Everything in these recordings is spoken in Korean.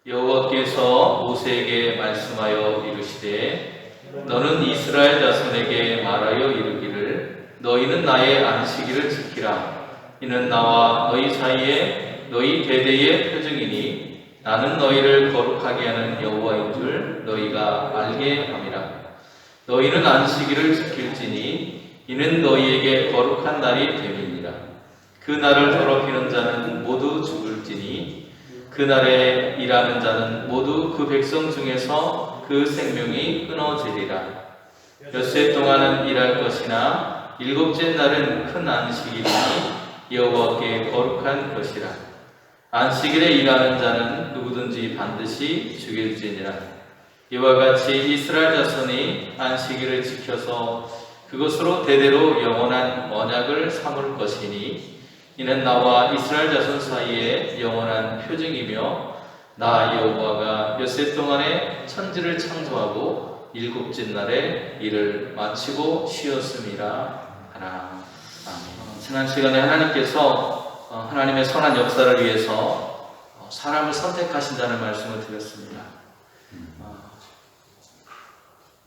여호와께서 모세에게 말씀하여 이르시되 너는 이스라엘 자손에게 말하여 이르기를 너희는 나의 안식일을 지키라. 이는 나와 너희 사이에 너희 대대의 표징이니 나는 너희를 거룩하게 하는 여호와인 줄 너희가 알게 함이라. 너희는 안식일을 지킬지니 이는 너희에게 거룩한 날이 됨이니라. 그 날을 더럽히는 자는 모두 죽을지니 그 날에 일하는 자는 모두 그 백성 중에서 그 생명이 끊어지리라. 엿새 동안은 일할 것이나 일곱째 날은 큰 안식일이니 여호와께 거룩한 것이라. 안식일에 일하는 자는 누구든지 반드시 죽일지니라. 이와 같이 이스라엘 자손이 안식일을 지켜서 그것으로 대대로 영원한 언약을 삼을 것이니 이는 나와 이스라엘 자손 사이에 영원한 표징이며 나 여호와가 엿새 동안에 천지를 창조하고 일곱째 날에 일을 마치고 쉬었음이라 하라. 아멘. 지난 시간에 하나님께서 하나님의 선한 역사를 위해서 사람을 선택하신다는 말씀을 드렸습니다.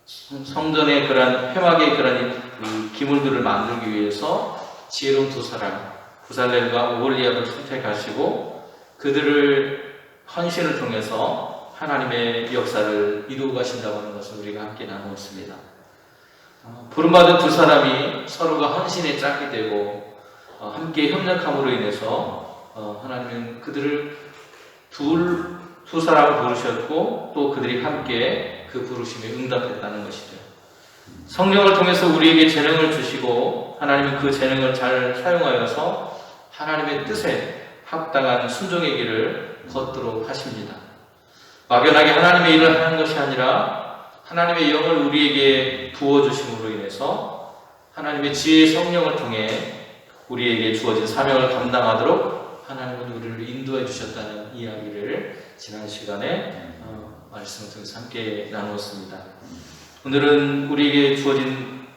성전의 그런 회막의 그런 기물들을 만들기 위해서 지혜로운 두 사람 부살렐과 오홀리압을 선택하시고 그들을 헌신을 통해서 하나님의 역사를 이루어 가신다고 하는 것을 우리가 함께 나누었습니다. 부름받은 두 사람이 서로가 헌신에 짝이 되고 함께 협력함으로 인해서 하나님은 그들을 두 사람을 부르셨고 또 그들이 함께 그 부르심에 응답했다는 것이죠. 성령을 통해서 우리에게 재능을 주시고 하나님은 그 재능을 잘 사용하여서 하나님의 뜻에 합당한 순종의 길을 걷도록 하십니다. 막연하게 하나님의 일을 하는 것이 아니라 하나님의 영을 우리에게 부어주심으로 인해서 하나님의 지혜의 성령을 통해 우리에게 주어진 사명을 감당하도록 하나님은 우리를 인도해 주셨다는 이야기를 지난 시간에 말씀을 통해서 함께 나누었습니다. 오늘은 우리에게 주어진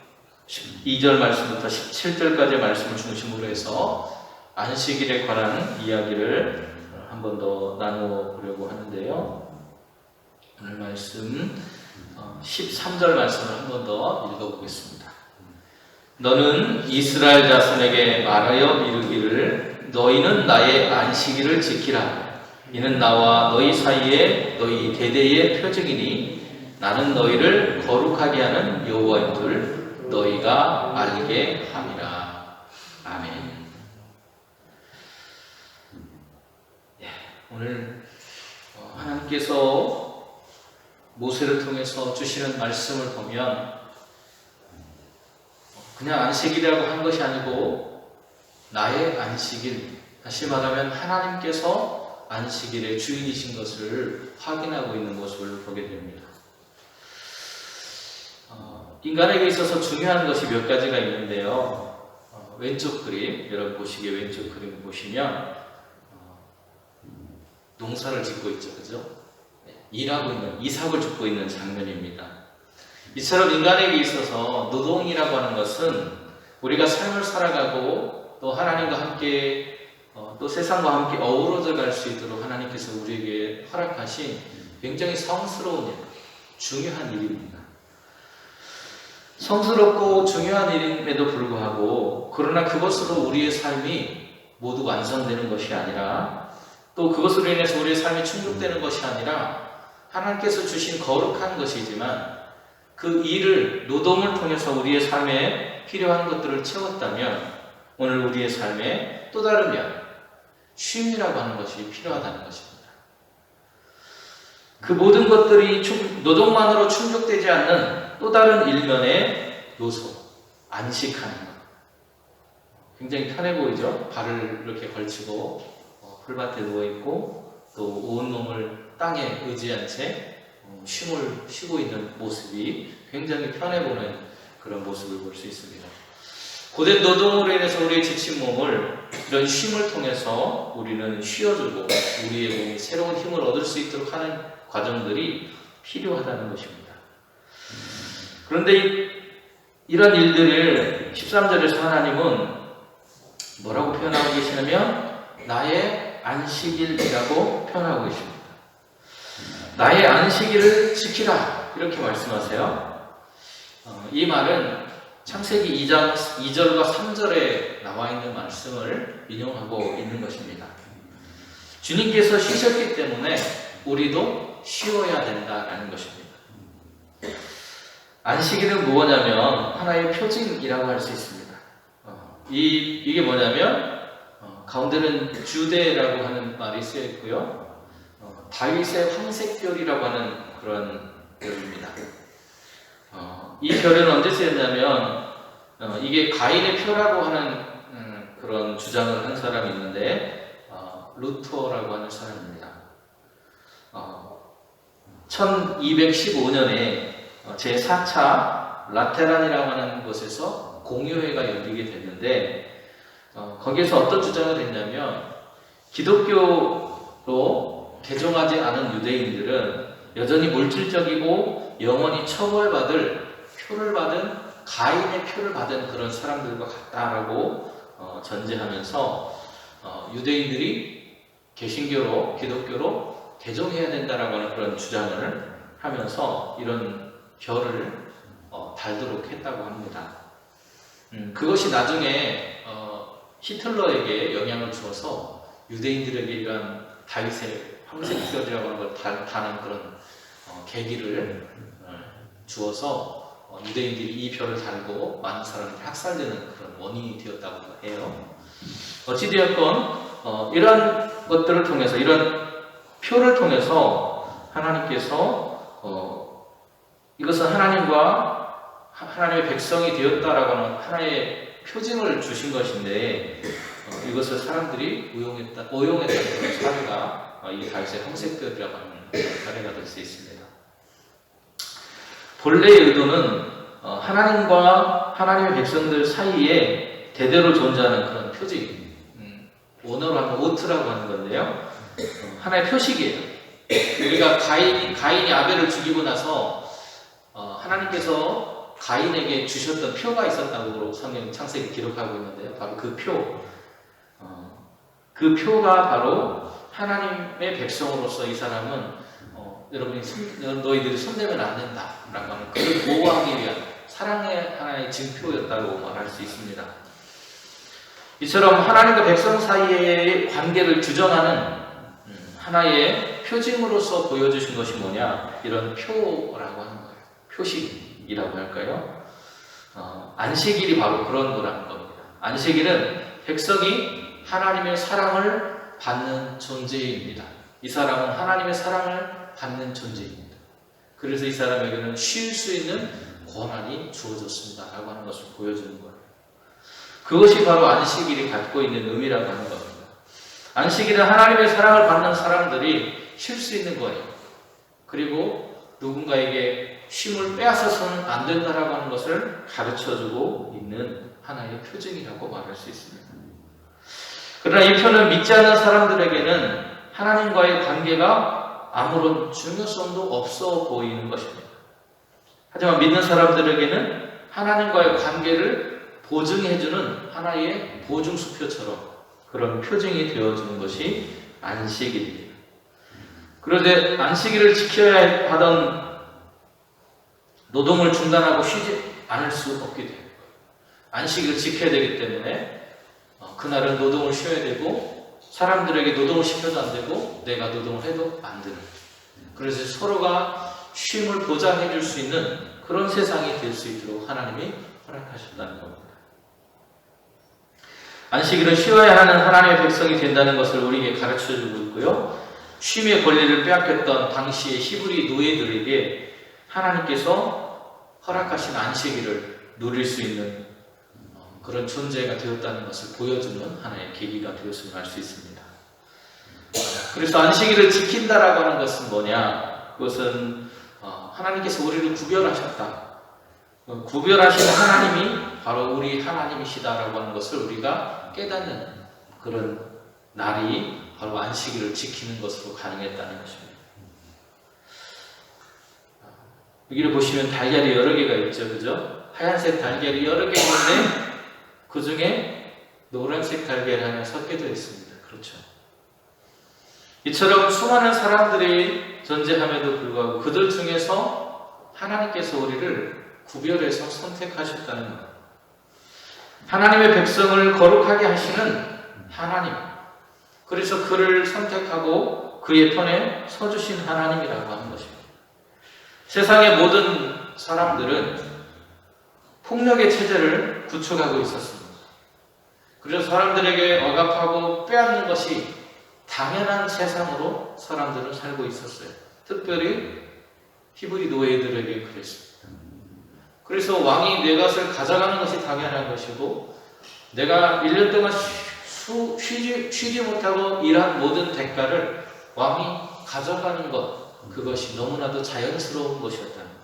2절 말씀부터 17절까지의 말씀을 중심으로 해서 안식일에 관한 이야기를 한 번 더 나누어 보려고 하는데요. 오늘 말씀 13절 말씀을 한 번 더 읽어보겠습니다. 너는 이스라엘 자손에게 말하여 이르기를 너희는 나의 안식일을 지키라. 이는 나와 너희 사이에 너희 대대의 표징이니 나는 너희를 거룩하게 하는 여호와인 줄 너희가 알게 함이라. 아멘. 오늘 하나님께서 모세를 통해서 주시는 말씀을 보면 그냥 안식일이라고 한 것이 아니고 나의 안식일, 다시 말하면 하나님께서 안식일의 주인이신 것을 확인하고 있는 모습을 보게 됩니다. 인간에게 있어서 중요한 것이 몇 가지가 있는데요. 왼쪽 그림, 여러분 보시기에 왼쪽 그림 보시면 농사를 짓고 있죠, 그죠? 일하고 있는, 이삭을 줍고 있는 장면입니다. 이처럼 인간에게 있어서 노동이라고 하는 것은 우리가 삶을 살아가고 또 하나님과 함께 또 세상과 함께 어우러져 갈 수 있도록 하나님께서 우리에게 허락하신 굉장히 성스러운 일, 중요한 일입니다. 성스럽고 중요한 일임에도 불구하고 그러나 그것으로 우리의 삶이 모두 완성되는 것이 아니라 또 그것으로 인해서 우리의 삶이 충족되는 것이 아니라 하나님께서 주신 거룩한 것이지만 그 일을 노동을 통해서 우리의 삶에 필요한 것들을 채웠다면 오늘 우리의 삶에 또 다른 면 쉼이라고 하는 것이 필요하다는 것입니다. 그 모든 것들이 노동만으로 충족되지 않는 또 다른 일면의 요소, 안식하는 것. 굉장히 편해 보이죠? 발을 이렇게 걸치고 풀밭에 누워있고 또 온몸을 땅에 의지한 채 쉼을 쉬고 있는 모습이 굉장히 편해 보이는 그런 모습을 볼 수 있습니다. 고된 노동으로 인해서 우리의 지친 몸을 이런 쉼을 통해서 우리는 쉬어주고 우리의 몸이 새로운 힘을 얻을 수 있도록 하는 과정들이 필요하다는 것입니다. 그런데 이런 일들을 13절에서 하나님은 뭐라고 표현하고 계시냐면 나의 안식일이라고 표현하고 계십니다. 나의 안식일을 지키라 이렇게 말씀하세요. 이 말은 창세기 2장 2절과 3절에 나와 있는 말씀을 인용하고 있는 것입니다. 주님께서 쉬셨기 때문에 우리도 쉬어야 된다라는 것입니다. 안식일은 무엇이냐면 하나의 표징이라고 할 수 있습니다. 이게 뭐냐면 가운데는 주대라고 하는 말이 쓰여 있고요. 다윗의 황색별이라고 하는 그런 별입니다. 이 별은 언제 쓰였냐면 이게 가인의 표라고 하는 그런 주장을 한 사람이 있는데 루터라고 하는 사람입니다. 1215년에 제4차 라테란이라고 하는 곳에서 공유회가 열리게 됐는데 거기에서 어떤 주장을 했냐면 기독교로 개종하지 않은 유대인들은 여전히 물질적이고 영원히 처벌받을 표를 받은 가인의 표를 받은 그런 사람들과 같다라고 전제하면서 유대인들이 개신교로 기독교로 개종해야 된다라고 하는 그런 주장을 하면서 이런 별을 달도록 했다고 합니다. 그것이 나중에 히틀러에게 영향을 주어서 유대인들에게 이런 다윗의 황색별이라고 하는 걸 다는 그런 계기를 주어서 유대인들이 이 별을 달고 많은 사람들이 학살되는 그런 원인이 되었다고 해요. 어찌되었건 이런 것들을 통해서 이런 표를 통해서 하나님께서 이것은 하나님의 백성이 되었다라고 하는 하나의 표징을 주신 것인데 이것을 사람들이 오용했다는 그런 사례가 이 다윗의 황색별이라고 하는 사례가 될 수 있습니다. 본래의 의도는 하나님과 하나님의 백성들 사이에 대대로 존재하는 그런 표징, 원어로 하면 오트라고 하는 건데요. 하나의 표식이에요. 우리가 가인이 아벨을 죽이고 나서 하나님께서 가인에게 주셨던 표가 있었다고 성경 창세기 기록하고 있는데요. 바로 그 표. 그 표가 바로 하나님의 백성으로서 이 사람은 너희들이 손대면 안 된다라고 하는 그를 보호하기 위한 사랑의 하나의 증표였다고 말할 수 있습니다. 이처럼 하나님과 백성 사이의 관계를 규정하는 하나의 표징으로서 보여주신 것이 뭐냐? 이런 표라고 하는 거예요. 표식이라고 할까요? 안식일이 바로 그런 거라는 겁니다. 안식일은 백성이 하나님의 사랑을 받는 존재입니다. 이 사람은 하나님의 사랑을 받는 존재입니다. 그래서 이 사람에게는 쉴 수 있는 권한이 주어졌습니다 라고 하는 것을 보여주는 거예요. 그것이 바로 안식일이 갖고 있는 의미라고 하는 겁니다. 안식일은 하나님의 사랑을 받는 사람들이 쉴 수 있는 거예요. 그리고 누군가에게 쉼을 빼앗아서는 안 된다라고 하는 것을 가르쳐주고 있는 하나의 표징이라고 말할 수 있습니다. 그러나 이 표는 믿지 않는 사람들에게는 하나님과의 관계가 아무런 중요성도 없어 보이는 것입니다. 하지만 믿는 사람들에게는 하나님과의 관계를 보증해주는 하나의 보증수표처럼 그런 표징이 되어주는 것이 안식일입니다. 그런데 안식일을 지켜야 하던 노동을 중단하고 쉬지 않을 수 없게 돼요. 안식일을 지켜야 되기 때문에 그날은 노동을 쉬어야 되고 사람들에게 노동을 시켜도 안 되고 내가 노동을 해도 안 되는, 그래서 서로가 쉼을 보장해 줄 수 있는 그런 세상이 될 수 있도록 하나님이 허락하셨다는 겁니다. 안식일은 쉬어야 하는 하나님의 백성이 된다는 것을 우리에게 가르쳐주고 있고요. 쉼의 권리를 빼앗겼던 당시의 히브리 노예들에게 하나님께서 허락하신 안식일을 누릴 수 있는 그런 존재가 되었다는 것을 보여주는 하나의 계기가 되었음을 알 수 있습니다. 그래서 안식일을 지킨다라고 하는 것은 뭐냐? 그것은 하나님께서 우리를 구별하셨다. 구별하신 하나님이 바로 우리 하나님이시다라고 하는 것을 우리가 깨닫는 그런 날이 바로 안식일을 지키는 것으로 가능했다는 것입니다. 여기를 보시면 달걀이 여러 개가 있죠, 그죠? 하얀색 달걀이 여러 개 있는데 그 중에 노란색 달걀이 하나 섞여져 있습니다. 그렇죠? 이처럼 수많은 사람들이 존재함에도 불구하고 그들 중에서 하나님께서 우리를 구별해서 선택하셨다는 것. 하나님의 백성을 거룩하게 하시는 하나님. 그래서 그를 선택하고 그의 편에 서주신 하나님이라고 하는 것입니다. 세상의 모든 사람들은 폭력의 체제를 구축하고 있었습니다. 그래서 사람들에게 억압하고 빼앗는 것이 당연한 세상으로 사람들은 살고 있었어요. 특별히 히브리 노예들에게 그랬습니다. 그래서 왕이 내 것을 가져가는 것이 당연한 것이고, 내가 1년 동안 쉬지 못하고 일한 모든 대가를 왕이 가져가는 것, 그것이 너무나도 자연스러운 것이었다는 거예요.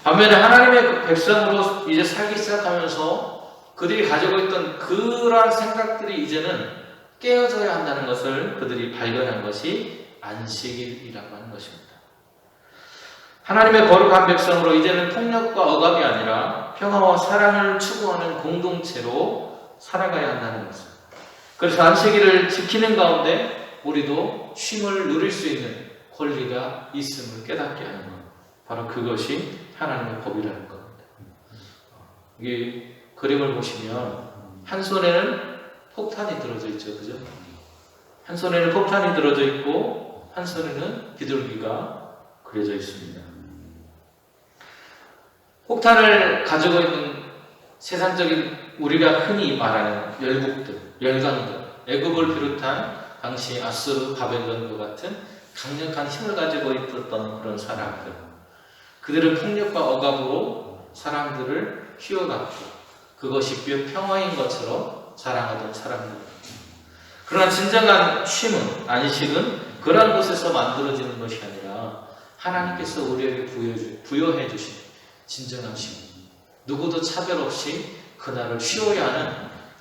반면에 하나님의 백성으로 이제 살기 시작하면서 그들이 가지고 있던 그러한 생각들이 이제는 깨어져야 한다는 것을 그들이 발견한 것이 안식일이라고 하는 것입니다. 하나님의 거룩한 백성으로 이제는 폭력과 억압이 아니라 평화와 사랑을 추구하는 공동체로 살아가야 한다는 것입니다. 그래서 안식일을 지키는 가운데 우리도 쉼을 누릴 수 있는 권리가 있음을 깨닫게 하는 것. 바로 그것이 하나님의 법이라는 겁니다. 이 그림을 보시면 한 손에는 폭탄이 들어져 있죠. 그죠? 한 손에는 폭탄이 들어져 있고 한 손에는 비둘기가 그려져 있습니다. 폭탄을 가지고 있는 세상적인 우리가 흔히 말하는 열국들, 열강들, 애굽을 비롯한 당시 아수르, 바벨론과 같은 강력한 힘을 가지고 있었던 그런 사람들. 그들은 폭력과 억압으로 사람들을 휘어갔고 그것이 평화인 것처럼 자랑하던 사람들입니다. 그러나 진정한 쉼은, 안식은 그러한 곳에서 만들어지는 것이 아니라 하나님께서 우리에게 부여해 주신 진정한 쉼. 누구도 차별 없이 그날을 쉬어야 하는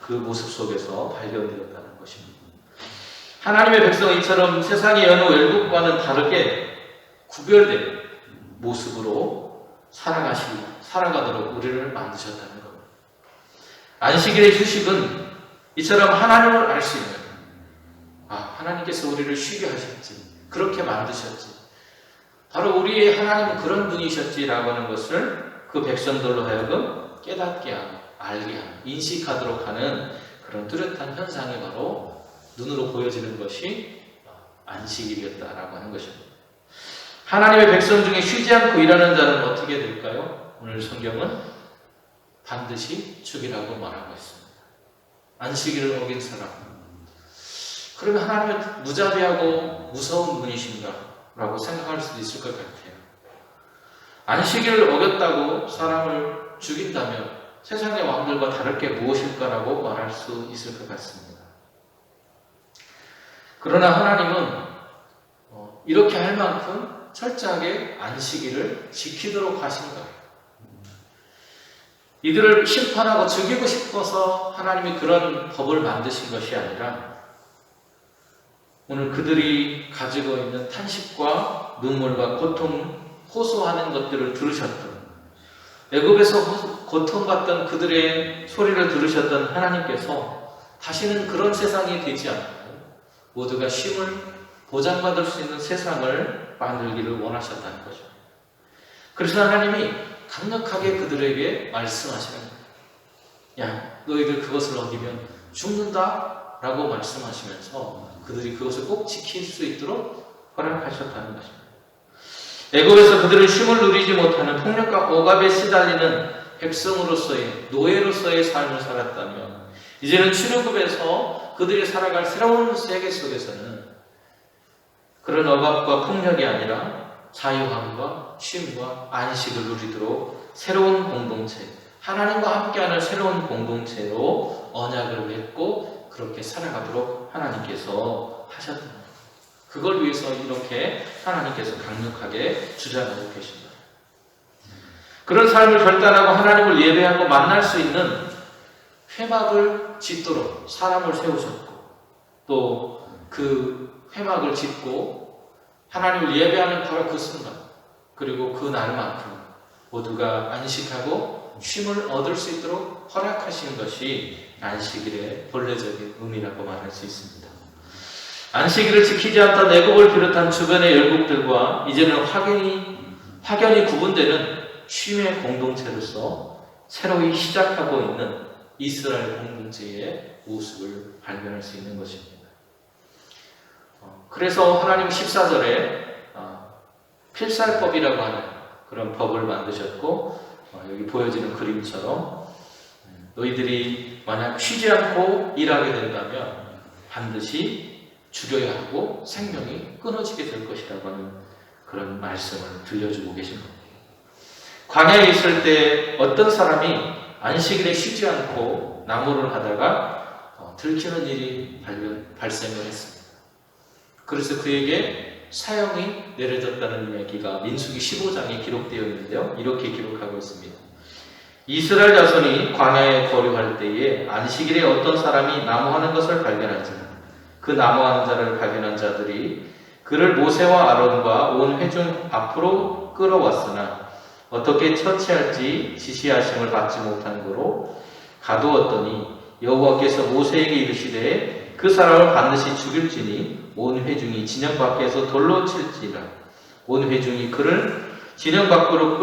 그 모습 속에서 발견되었다는 것입니다. 하나님의 백성은 이처럼 세상의 여느 열국과는 다르게 구별된 모습으로 살아가도록 우리를 만드셨다는 겁니다. 안식일의 휴식은 이처럼 하나님을 알 수 있는, 하나님께서 우리를 쉬게 하셨지, 그렇게 만드셨지, 바로 우리의 하나님은 그런 분이셨지라고 하는 것을 그 백성들로 하여금 깨닫게 하고 알게 하고 인식하도록 하는 그런 뚜렷한 현상이 바로 눈으로 보여지는 것이 안식일이었다라고 하는 것입니다. 하나님의 백성 중에 쉬지 않고 일하는 자는 어떻게 될까요? 오늘 성경은 반드시 죽이라고 말하고 있습니다. 안식일을 어긴 사람. 그러면 하나님은 무자비하고 무서운 분이신가? 라고 생각할 수도 있을 것 같아요. 안식일을 어겼다고 사람을 죽인다면 세상의 왕들과 다를 게 무엇일까라고 말할 수 있을 것 같습니다. 그러나 하나님은 이렇게 할 만큼 철저하게 안식일을 지키도록 하신 거예요. 이들을 심판하고 죽이고 싶어서 하나님이 그런 법을 만드신 것이 아니라 오늘 그들이 가지고 있는 탄식과 눈물과 고통, 호소하는 것들을 들으셨던, 애굽에서 고통받던 그들의 소리를 들으셨던 하나님께서 다시는 그런 세상이 되지 않고 모두가 쉼을 보장받을 수 있는 세상을 만들기를 원하셨다는 거죠. 그래서 하나님이 강력하게 그들에게 말씀하시는 거예요. 야, 너희들 그것을 어기면 죽는다 라고 말씀하시면서 그들이 그것을 꼭 지킬 수 있도록 허락하셨다는 것입니다. 애굽에서 그들은 쉼을 누리지 못하는 폭력과 억압에 시달리는 백성으로서의, 노예로서의 삶을 살았다면 이제는 출애굽에서 그들이 살아갈 새로운 세계 속에서는 그런 억압과 폭력이 아니라 자유함과 쉼과 안식을 누리도록 새로운 공동체, 하나님과 함께하는 새로운 공동체로 언약을 맺고 그렇게 살아가도록 하나님께서 하셨다. 그걸 위해서 이렇게 하나님께서 강력하게 주장하고 계십니다. 그런 삶을 결단하고 하나님을 예배하고 만날 수 있는 회막을 짓도록 사람을 세우셨고 또 그 회막을 짓고 하나님을 예배하는 바로 그 순간 그리고 그 날만큼 모두가 안식하고 쉼을 얻을 수 있도록 허락하신 것이 안식일의 본래적인 의미라고 말할 수 있습니다. 안식일을 지키지 않던 애굽을 비롯한 주변의 열국들과 이제는 확연히 구분되는 쉼의 공동체로서 새로이 시작하고 있는 이스라엘 공동체의 모습을 발견할 수 있는 것입니다. 그래서 하나님 14절에 필살법이라고 하는 그런 법을 만드셨고, 여기 보여지는 그림처럼 너희들이 만약 쉬지 않고 일하게 된다면 반드시 죽여야 하고 생명이 끊어지게 될 것이라고 하는 그런 말씀을 들려주고 계신 겁니다. 광야에 있을 때 어떤 사람이 안식일에 쉬지 않고 나무를 하다가 들키는 일이 발생을 했습니다. 그래서 그에게 사형이 내려졌다는 이야기가 민수기 15장에 기록되어 있는데요. 이렇게 기록하고 있습니다. 이스라엘 자손이 광야에 거류할 때에 안식일에 어떤 사람이 나무하는 것을 발견하자 그 나무하는 자를 발견한 자들이 그를 모세와 아론과 온 회중 앞으로 끌어왔으나 어떻게 처치할지 지시하심을 받지 못한 거로 가두었더니 여호와께서 모세에게 이르시되 그 사람을 반드시 죽일지니 온 회중이 진영 밖에서 돌로 칠지라. 온 회중이 그를 진영 밖으로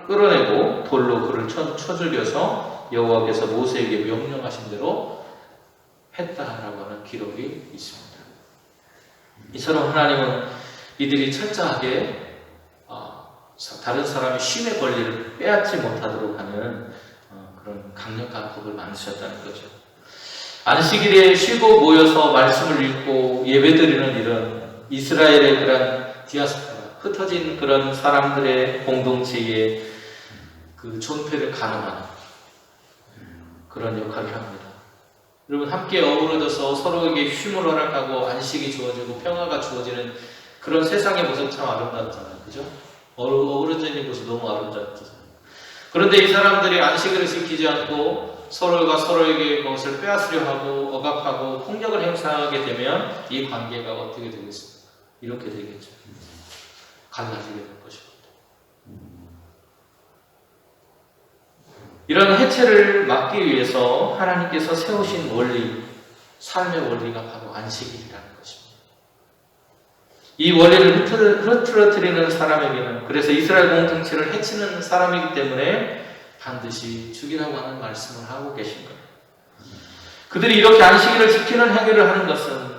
끌어내고 돌로 그를 쳐 죽여서 여호와께서 모세에게 명령하신 대로 했다라고 하는 기록이 있습니다. 이처럼 하나님은 이들이 철저하게 다른 사람의 쉼의 권리를 빼앗지 못하도록 하는 그런 강력한 법을 만드셨다는 거죠. 안식일에 쉬고 모여서 말씀을 읽고 예배드리는 일은 이스라엘의 그런 디아스포라, 흩어진 그런 사람들의 공동체의 그 존폐를 가늠하는 그런 역할을 합니다. 여러분, 함께 어우러져서 서로에게 쉼을 허락하고 안식이 주어지고 평화가 주어지는 그런 세상의 모습 참 아름답잖아요. 그죠? 어우러지는 모습 너무 아름답잖아요. 그런데 이 사람들이 안식일을 지키지 않고 서로가 서로에게 그것을 빼앗으려 하고 억압하고 폭력을 행사하게 되면 이 관계가 어떻게 되겠습니까? 이렇게 되겠죠. 갈라지게 될 것입니다. 이런 해체를 막기 위해서 하나님께서 세우신 원리, 삶의 원리가 바로 안식일이라는 것입니다. 이 원리를 흐트러뜨리는 사람에게는, 그래서 이스라엘 공동체를 해치는 사람이기 때문에 반드시 죽이라고 하는 말씀을 하고 계신 거예요. 그들이 이렇게 안식일을 지키는 행위를 하는 것은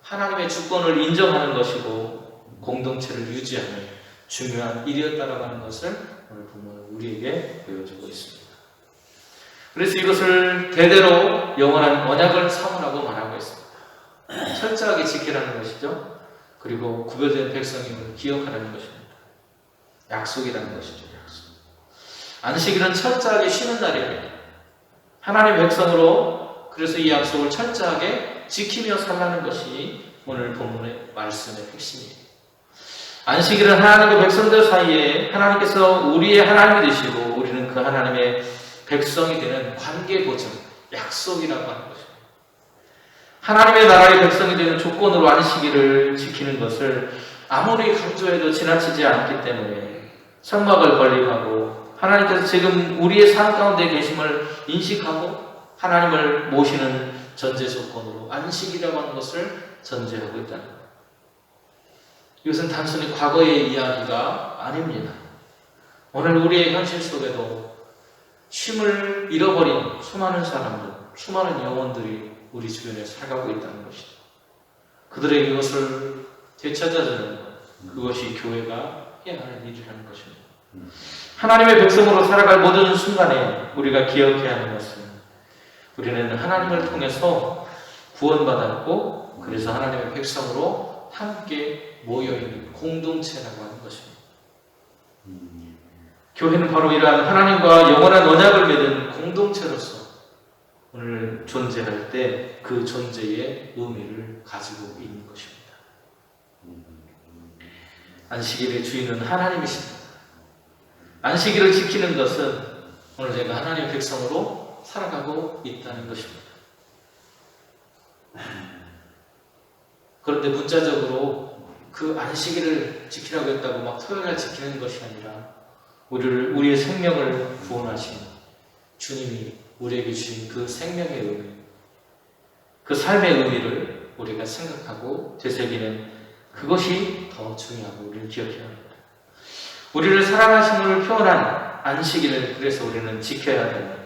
하나님의 주권을 인정하는 것이고 공동체를 유지하는 중요한 일이었다라고 하는 것을 오늘 본문은 우리에게 보여주고 있습니다. 그래서 이것을 대대로 영원한 언약을 삼으라고 말하고 있습니다. 철저하게 지키라는 것이죠. 그리고 구별된 백성임을 기억하라는 것입니다. 약속이라는 것이죠. 약속. 안식일은 철저하게 쉬는 날입니다. 하나님의 백성으로 그래서 이 약속을 철저하게 지키며 살라는 것이 오늘 본문의 말씀의 핵심이에요. 안식일은 하나님과 백성들 사이에 하나님께서 우리의 하나님이 되시고 우리는 그 하나님의 백성이 되는 관계 보증, 약속이라고 하는 것입니다. 하나님의 나라의 백성이 되는 조건으로 안식일을 지키는 것을 아무리 강조해도 지나치지 않기 때문에 성막을 건립하고 하나님께서 지금 우리의 삶 가운데 계심을 인식하고 하나님을 모시는 전제 조건으로 안식이라고 하는 것을 전제하고 있다는 거예요. 이것은 단순히 과거의 이야기가 아닙니다. 오늘 우리의 현실 속에도 쉼을 잃어버린 수많은 사람들, 수많은 영혼들이 우리 주변에 살아가고 있다는 것이죠. 그들에게 이것을 되찾아주는 것, 그것이 교회가 해야 하는 일이라는 것입니다. 하나님의 백성으로 살아갈 모든 순간에 우리가 기억해야 하는 것은 우리는 하나님을 통해서 구원받았고 그래서 하나님의 백성으로 함께 모여있는 공동체라고 하는 것입니다. 교회는 바로 이러한 하나님과 영원한 언약을 맺은 공동체로서 오늘 존재할 때 그 존재의 의미를 가지고 있는 것입니다. 안식일의 주인은 하나님이십니다. 안식일을 지키는 것은 오늘 제가 하나님의 백성으로 살아가고 있다는 것입니다. 그런데 문자적으로 그 안식일을 지키라고 했다고 막 토요일날 지키는 것이 아니라 우리의 생명을 구원하신 주님이 우리에게 주신 그 생명의 의미, 그 삶의 의미를 우리가 생각하고 되새기는 그것이 더 중요하고 우리를 기억해야 합니다. 우리를 사랑하심을 표현한 안식일을 그래서 우리는 지켜야 됩니다.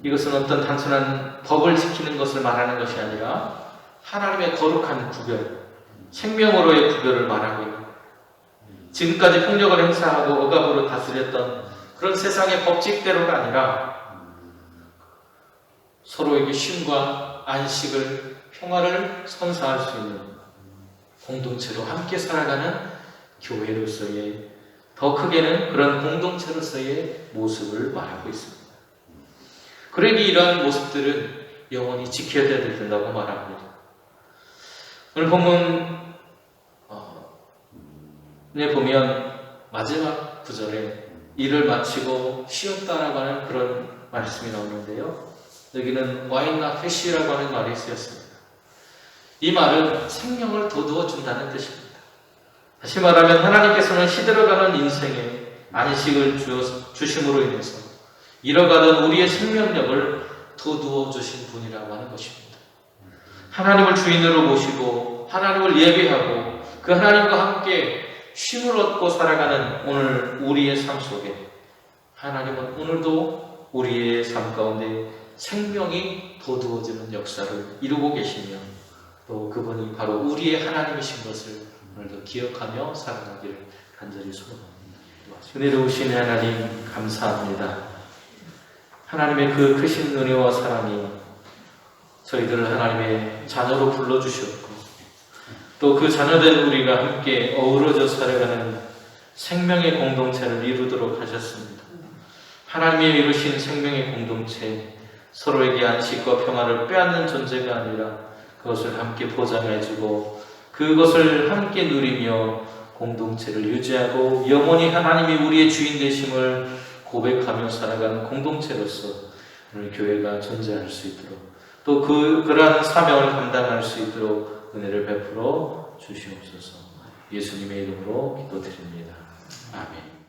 이것은 어떤 단순한 법을 지키는 것을 말하는 것이 아니라 하나님의 거룩한 구별, 생명으로의 구별을 말하고 있는, 지금까지 폭력을 행사하고 억압으로 다스렸던 그런 세상의 법칙대로가 아니라 서로에게 쉼과 안식을, 평화를 선사할 수 있는 공동체로 함께 살아가는 교회로서의, 더 크게는 그런 공동체로서의 모습을 말하고 있습니다. 그러니 이러한 모습들은 영원히 지켜야 된다고 말합니다. 오늘 본문에 보면 마지막 구절에 일을 마치고 쉬었다라고 하는 그런 말씀이 나오는데요. 여기는 와인나페시라고 하는 말이 쓰였습니다. 이 말은 생명을 돋우어 준다는 뜻입니다. 다시 말하면 하나님께서는 시들어가는 인생에 안식을 주심으로 인해서 잃어가던 우리의 생명력을 돋우어 주신 분이라고 하는 것입니다. 하나님을 주인으로 모시고 하나님을 예배하고 그 하나님과 함께 쉼을 얻고 살아가는 오늘 우리의 삶 속에 하나님은 오늘도 우리의 삶 가운데 생명이 돋우어지는 역사를 이루고 계시며 또 그분이 바로 우리의 하나님이신 것을 오늘도 기억하며 살아가기를 간절히 소원합니다. 은혜로우신 하나님 감사합니다. 하나님의 그 크신 은혜와 사랑이 저희들을 하나님의 자녀로 불러주셨고 또 그 자녀된 우리가 함께 어우러져 살아가는 생명의 공동체를 이루도록 하셨습니다. 하나님이 이루신 생명의 공동체, 서로에게 안식과 평화를 빼앗는 존재가 아니라 그것을 함께 보장해주고 그것을 함께 누리며 공동체를 유지하고 영원히 하나님이 우리의 주인 되심을 고백하며 살아가는 공동체로서 오늘 교회가 존재할 수 있도록 또 그러한 사명을 감당할 수 있도록 은혜를 베풀어 주시옵소서. 예수님의 이름으로 기도드립니다. 아멘.